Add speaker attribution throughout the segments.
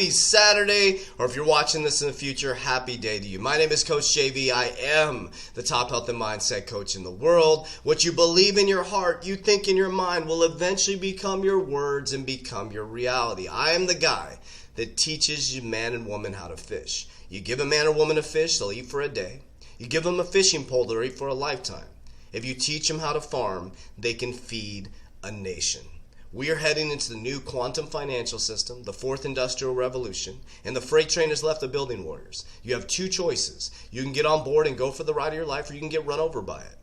Speaker 1: happy Saturday, or if you're watching this in the future, happy day to you. My name is Coach JV. I am the top health and mindset coach in the world. What you believe in your heart, you think in your mind, will eventually become your words and become your reality. I am the guy that teaches you man and woman how to fish. You give a man or woman a fish, they'll eat for a day. You give them a fishing pole, they'll eat for a lifetime. If you teach them how to farm, they can feed a nation. We are heading into the new quantum financial system, the fourth industrial revolution, and the freight train has left the building warriors. You have two choices. You can get on board and go for the ride of your life, or you can get run over by it.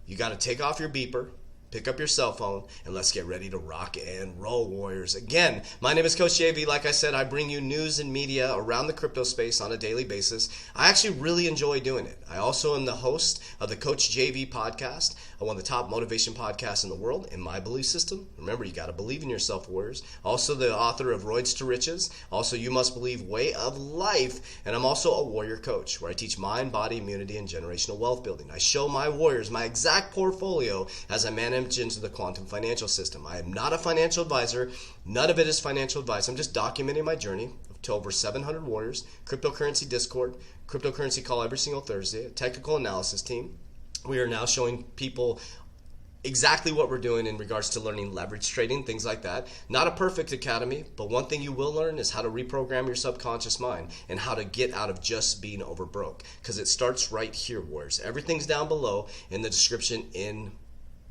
Speaker 1: You got to take off your beeper, pick up your cell phone, and let's get ready to rock and roll, warriors. Again, my name is Coach JV. Like I said, I bring you news and media around the crypto space on a daily basis. I actually really enjoy doing it. I also am the host of the Coach JV podcast, one of the top motivation podcasts in the world, in my belief system. Remember, you got to believe in yourself, warriors. Also the author of Roads to Riches. Also, You Must Believe Way of Life. And I'm also a warrior coach, where I teach mind, body, immunity, and generational wealth building. I show my warriors my exact portfolio as I manage into the quantum financial system. I am not a financial advisor. None of it is financial advice. I'm just documenting my journey to over 700 warriors, cryptocurrency Discord, cryptocurrency call every single Thursday, a technical analysis team. We are now showing people exactly what we're doing in regards to learning leverage trading, things like that. Not a perfect academy, but one thing you will learn is how to reprogram your subconscious mind and how to get out of just being over broke. Because it starts right here, warriors. Everything's down below in the description,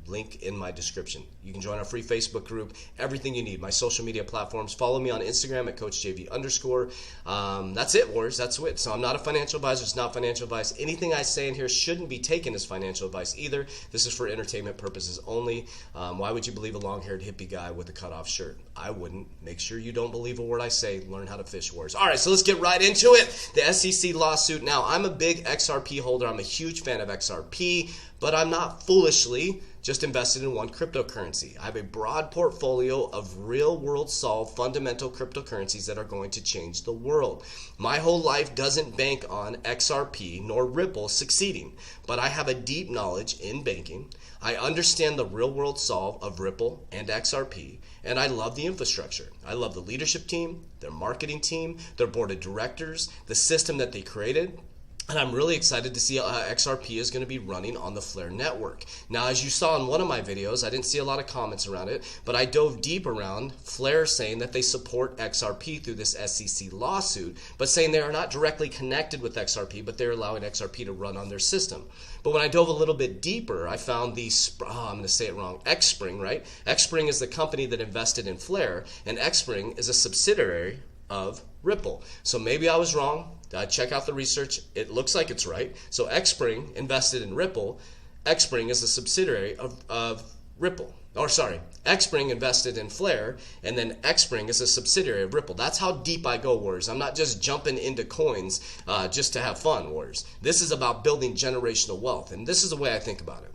Speaker 1: link in my description. You can join our free Facebook group, everything you need, my social media platforms. Follow me on Instagram at CoachJV_. That's it, warriors. That's it. So I'm not a financial advisor. It's not financial advice. Anything I say in here shouldn't be taken as financial advice either. This is for entertainment purposes only. Why would you believe a long-haired hippie guy with a cutoff shirt? I wouldn't. Make sure you don't believe a word I say. Learn how to fish, warriors. All right, so let's get right into it. The SEC lawsuit. Now, I'm a big XRP holder. I'm a huge fan of XRP, but I'm not foolishly just invested in one cryptocurrency. I have a broad portfolio of real-world solved fundamental cryptocurrencies that are going to change the world. My whole life doesn't bank on XRP nor Ripple succeeding, but I have a deep knowledge in banking. I understand the real-world solve of Ripple and XRP, and I love the infrastructure. I love the leadership team, their marketing team, their board of directors, the system that they created. And I'm really excited to see how XRP is going to be running on the Flare network. Now, as you saw in one of my videos, I didn't see a lot of comments around it, but I dove deep around Flare saying that they support XRP through this SEC lawsuit, but saying they are not directly connected with XRP, but they're allowing XRP to run on their system. But when I dove a little bit deeper, I found I'm going to say it wrong, Xspring, right? Xspring is the company that invested in Flare, and Xspring is a subsidiary of Ripple. So maybe I was wrong. Check out the research. It looks like it's right. So Xspring invested in Ripple. Xspring is a subsidiary of Ripple. Xspring invested in Flare, and then Xspring is a subsidiary of Ripple. That's how deep I go, warriors. I'm not just jumping into coins just to have fun, warriors. This is about building generational wealth, and this is the way I think about it.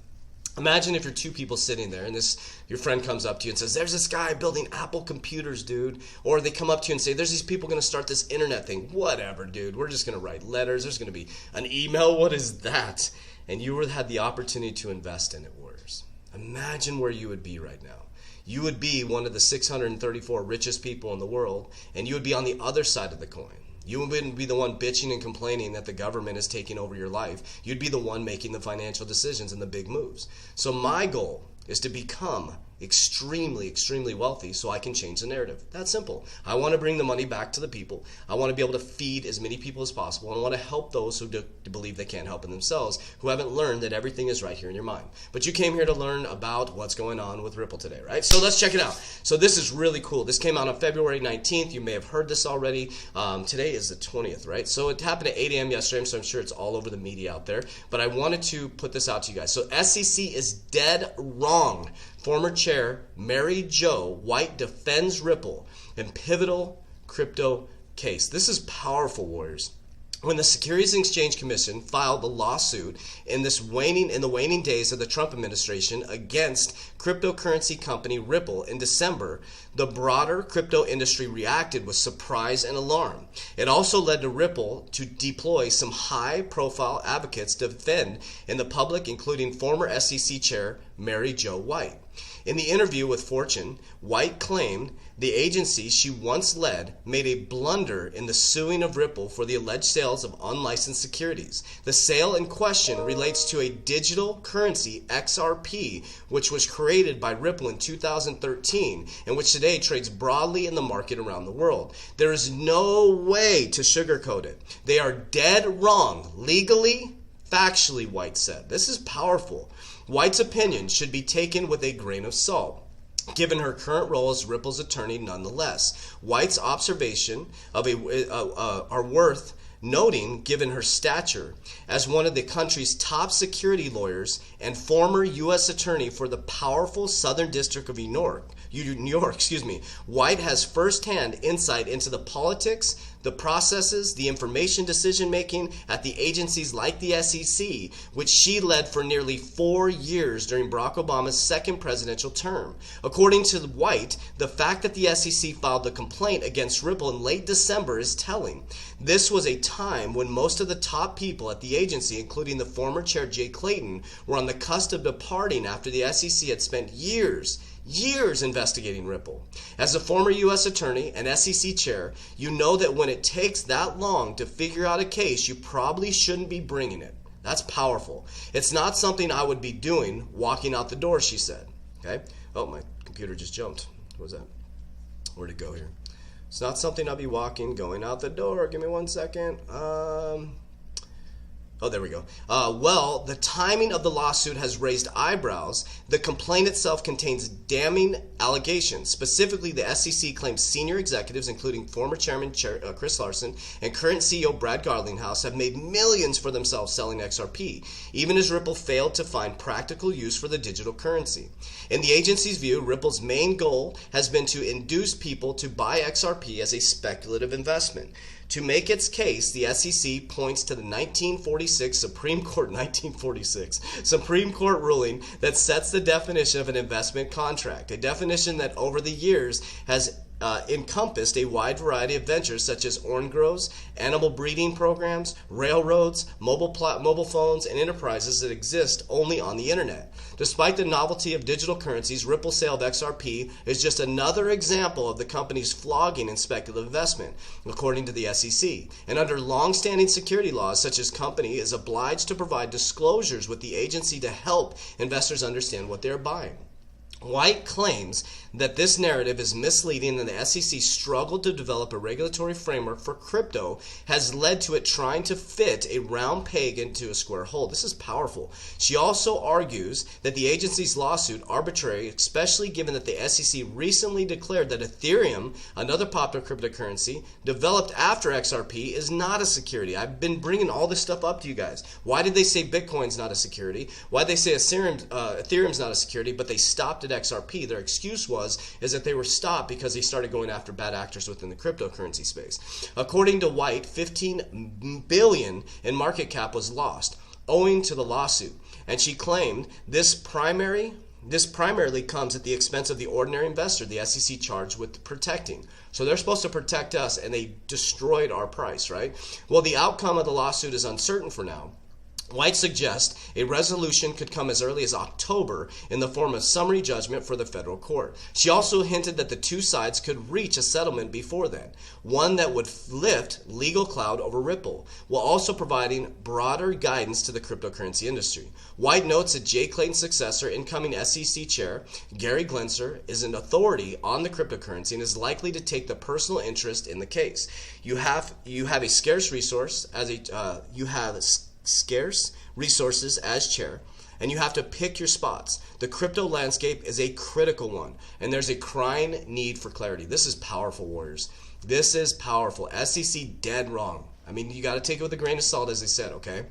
Speaker 1: Imagine if you're two people sitting there and your friend comes up to you and says, there's this guy building Apple computers, dude. Or they come up to you and say, there's these people going to start this internet thing. Whatever, dude. We're just going to write letters. There's going to be an email. What is that? And you had the opportunity to invest in it, warriors. Imagine where you would be right now. You would be one of the 634 richest people in the world, and you would be on the other side of the coin. You wouldn't be the one bitching and complaining that the government is taking over your life. You'd be the one making the financial decisions and the big moves. So my goal is to become extremely, extremely wealthy so I can change the narrative. That's simple. I want to bring the money back to the people. I want to be able to feed as many people as possible. And I want to help those who believe they can't help in themselves, who haven't learned that everything is right here in your mind. But you came here to learn about what's going on with Ripple today, right? So let's check it out. So this is really cool. This came out on February 19th. You may have heard this already. Today is the 20th, right? So it happened at 8 a.m. yesterday, so I'm sure it's all over the media out there. But I wanted to put this out to you guys. So SEC is dead wrong. Former chair Mary Jo White defends Ripple in pivotal crypto case. This is powerful, warriors. When the Securities and Exchange Commission filed the lawsuit in the waning days of the Trump administration against cryptocurrency company Ripple in December, the broader crypto industry reacted with surprise and alarm. It also led to Ripple to deploy some high-profile advocates to defend in the public, including former SEC Chair Mary Jo White. In the interview with Fortune, White claimed the agency she once led made a blunder in the suing of Ripple for the alleged sales of unlicensed securities. The sale in question relates to a digital currency, XRP, which was created by Ripple in 2013 and which today trades broadly in the market around the world. There is no way to sugarcoat it. They are dead wrong, legally, factually, White said. This is powerful. White's opinion should be taken with a grain of salt, given her current role as Ripple's attorney nonetheless. White's observation are worth noting given her stature as one of the country's top security lawyers and former U.S. attorney for the powerful Southern District of New York. White has firsthand insight into the politics, the processes, the information decision-making at the agencies like the SEC, which she led for nearly 4 years during Barack Obama's second presidential term. According to White, the fact that the SEC filed a complaint against Ripple in late December is telling. This was a time when most of the top people at the agency, including the former chair Jay Clayton, were on the cusp of departing after the SEC had spent years investigating Ripple. As a former U.S. attorney and SEC chair, you know that when it takes that long to figure out a case, you probably shouldn't be bringing it. That's powerful. It's not something I would be doing walking out the door, she said. Okay? Oh, my computer just jumped. What was that? Where'd it go here? It's not something I'll be going out the door. Give me 1 second. Oh, there we go. Well, the timing of the lawsuit has raised eyebrows. The complaint itself contains damning allegations. Specifically, the SEC claims senior executives, including former chairman Chris Larson and current CEO Brad Garlinghouse, have made millions for themselves selling XRP, even as Ripple failed to find practical use for the digital currency. In the agency's view, Ripple's main goal has been to induce people to buy XRP as a speculative investment. To make its case, the SEC points to the 1946 Supreme Court ruling that sets the definition of an investment contract, a definition that over the years has encompassed a wide variety of ventures such as orange groves, animal breeding programs, railroads, mobile phones, and enterprises that exist only on the internet. Despite the novelty of digital currencies, Ripple's sale of XRP is just another example of the company's flogging in speculative investment, according to the SEC. And under long-standing security laws, such as company is obliged to provide disclosures with the agency to help investors understand what they're buying. White claims that this narrative is misleading and the SEC struggled to develop a regulatory framework for crypto has led to it trying to fit a round peg into a square hole. This is powerful. She also argues that the agency's lawsuit arbitrary, especially given that the SEC recently declared that Ethereum, another popular cryptocurrency developed after XRP, is not a security. I've been bringing all this stuff up to you guys. Why did they say Bitcoin's not a security? Why did they say Ethereum's not a security, but they stopped at XRP? Their excuse is that they were stopped because they started going after bad actors within the cryptocurrency space. According to White, $15 billion in market cap was lost owing to the lawsuit, and she claimed this primarily comes at the expense of the ordinary investor the SEC charged with protecting. So they're supposed to protect us, and they destroyed our price, right? Well, the outcome of the lawsuit is uncertain for now. White suggests a resolution could come as early as October in the form of summary judgment for the federal court. She also hinted that the two sides could reach a settlement before then, one that would lift legal cloud over Ripple, while also providing broader guidance to the cryptocurrency industry. White notes that Jay Clayton's successor, incoming SEC chair Gary Gensler, is an authority on the cryptocurrency and is likely to take the personal interest in the case. You have a scarce resource scarce resources as chair, and you have to pick your spots. The crypto landscape is a critical one, and there's a crying need for clarity. This is powerful, warriors. This is powerful. SEC dead wrong. I mean, you got to take it with a grain of salt, as they said, okay?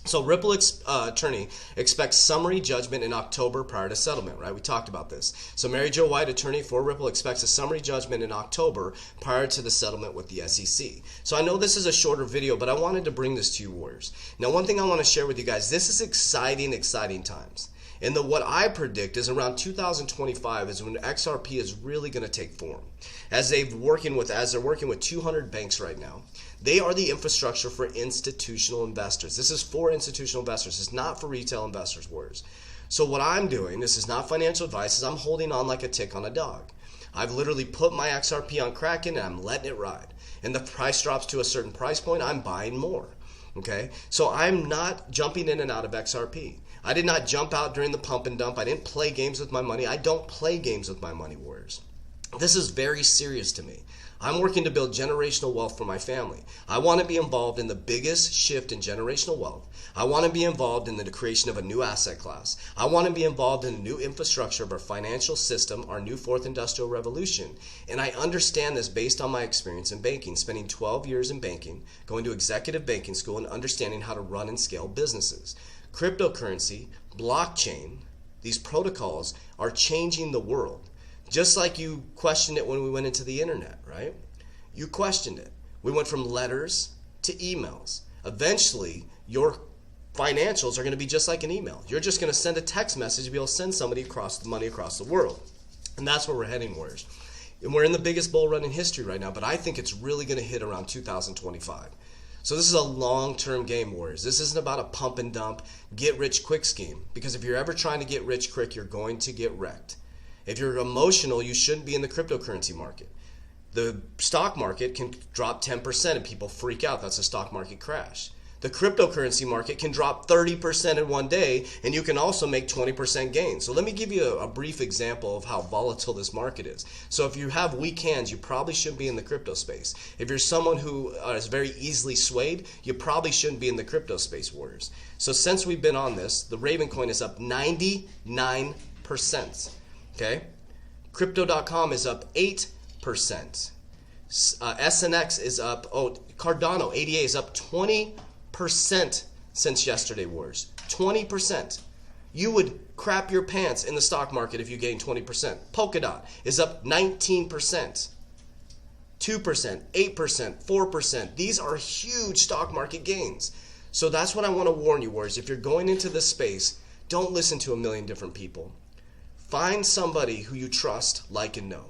Speaker 1: So Ripple attorney expects summary judgment in October prior to settlement, right? We talked about this. So Mary Jo White, attorney for Ripple, expects a summary judgment in October prior to the settlement with the SEC. So I know this is a shorter video, but I wanted to bring this to you, warriors. Now, one thing I want to share with you guys, this is exciting times. And what I predict is around 2025 is when XRP is really going to take form. As they're working with 200 banks right now, they are the infrastructure for institutional investors. This is for institutional investors. It's not for retail investors, warriors. So what I'm doing, this is not financial advice, is I'm holding on like a tick on a dog. I've literally put my XRP on Kraken and I'm letting it ride. And the price drops to a certain price point, I'm buying more. Okay? So I'm not jumping in and out of XRP. I did not jump out during the pump and dump. I didn't play games with my money. I don't play games with my money, warriors. This is very serious to me. I'm working to build generational wealth for my family. I want to be involved in the biggest shift in generational wealth. I want to be involved in the creation of a new asset class. I want to be involved in the new infrastructure of our financial system, our new fourth industrial revolution. And I understand this based on my experience in banking, spending 12 years in banking, going to executive banking school, and understanding how to run and scale businesses. Cryptocurrency, blockchain, these protocols are changing the world. Just like you questioned it when we went into the internet, right? You questioned it. We went from letters to emails. Eventually, your financials are going to be just like an email. You're just going to send a text message to be able to send somebody money across the world. And that's where we're heading, warriors. And we're in the biggest bull run in history right now, but I think it's really going to hit around 2025. So this is a long-term game, warriors. This isn't about a pump and dump, get rich quick scheme. Because if you're ever trying to get rich quick, you're going to get wrecked. If you're emotional, you shouldn't be in the cryptocurrency market. The stock market can drop 10% and people freak out. That's a stock market crash. The cryptocurrency market can drop 30% in one day, and you can also make 20% gains. So let me give you a brief example of how volatile this market is. So if you have weak hands, you probably shouldn't be in the crypto space. If you're someone who is very easily swayed, you probably shouldn't be in the crypto space, warriors. So since we've been on this, the Raven coin is up 99%. Okay? Crypto.com is up 8%. SNX is up, Cardano, ADA is up 20% since yesterday, warriors. 20%. You would crap your pants in the stock market if you gained 20%. Polkadot is up 19%. 2%, 8%, 4%. These are huge stock market gains. So that's what I want to warn you, warriors. If you're going into this space, don't listen to a million different people. Find somebody who you trust, like, and know.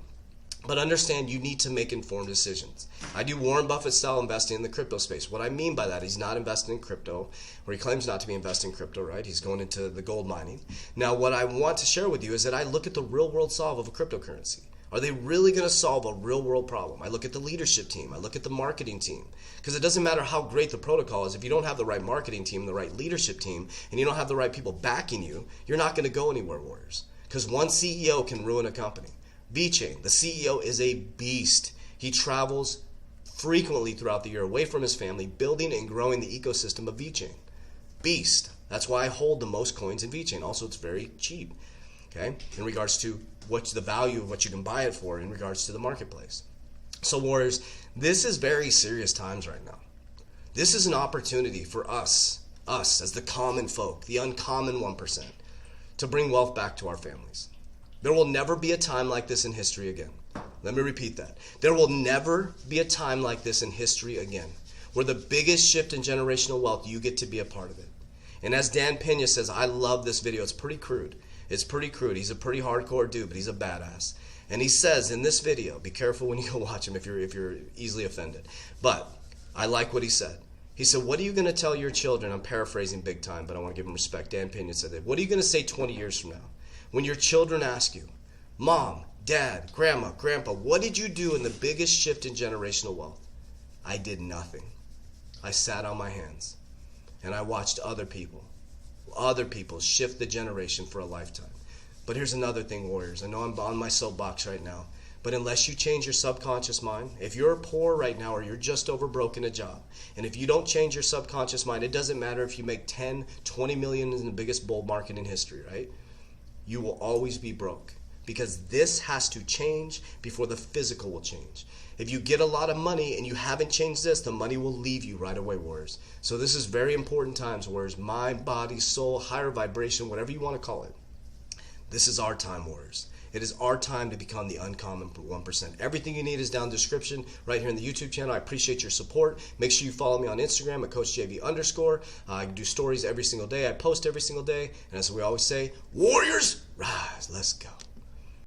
Speaker 1: But understand you need to make informed decisions. I do Warren Buffett style investing in the crypto space. What I mean by that, he's not investing in crypto, or he claims not to be investing in crypto, right? He's going into the gold mining. Now, what I want to share with you is that I look at the real world solve of a cryptocurrency. Are they really going to solve a real world problem? I look at the leadership team. I look at the marketing team. Because it doesn't matter how great the protocol is. If you don't have the right marketing team, the right leadership team, and you don't have the right people backing you, you're not going to go anywhere, warriors. Because one CEO can ruin a company. VeChain, the CEO is a beast. He travels frequently throughout the year away from his family, building and growing the ecosystem of VeChain. Beast. That's why I hold the most coins in VeChain. Also, it's very cheap, okay, in regards to what's the value of what you can buy it for in regards to the marketplace. So, warriors, this is very serious times right now. This is an opportunity for us as the common folk, the uncommon 1%, to bring wealth back to our families. There will never be a time like this in history again. Let me repeat that. There will never be a time like this in history again, where the biggest shift in generational wealth, you get to be a part of it. And as Dan Pena says, I love this video. It's pretty crude. It's pretty crude. He's a pretty hardcore dude, but he's a badass. And he says in this video, be careful when you go watch him if you're easily offended. But I like what he said. He said, what are you going to tell your children? I'm paraphrasing big time, but I want to give him respect. Dan Pena said that. What are you going to say 20 years from now? When your children ask you, Mom, Dad, Grandma, Grandpa, what did you do in the biggest shift in generational wealth? I did nothing. I sat on my hands and I watched other people shift the generation for a lifetime. But here's another thing, warriors. I know I'm on my soapbox right now, but unless you change your subconscious mind, if you're poor right now or you're just over broke in a job, and if you don't change your subconscious mind, it doesn't matter if you make 10, 20 million in the biggest bull market in history, right? You will always be broke, because this has to change before the physical will change. If you get a lot of money and you haven't changed this, the money will leave you right away, warriors. So this is very important times, warriors. Mind, body, soul, higher vibration, whatever you want to call it. This is our time, warriors. It is our time to become the uncommon 1%. Everything you need is down in the description right here in the YouTube channel. I appreciate your support. Make sure you follow me on Instagram at CoachJV_. I do stories every single day. I post every single day. And as we always say, warriors, rise. Let's go.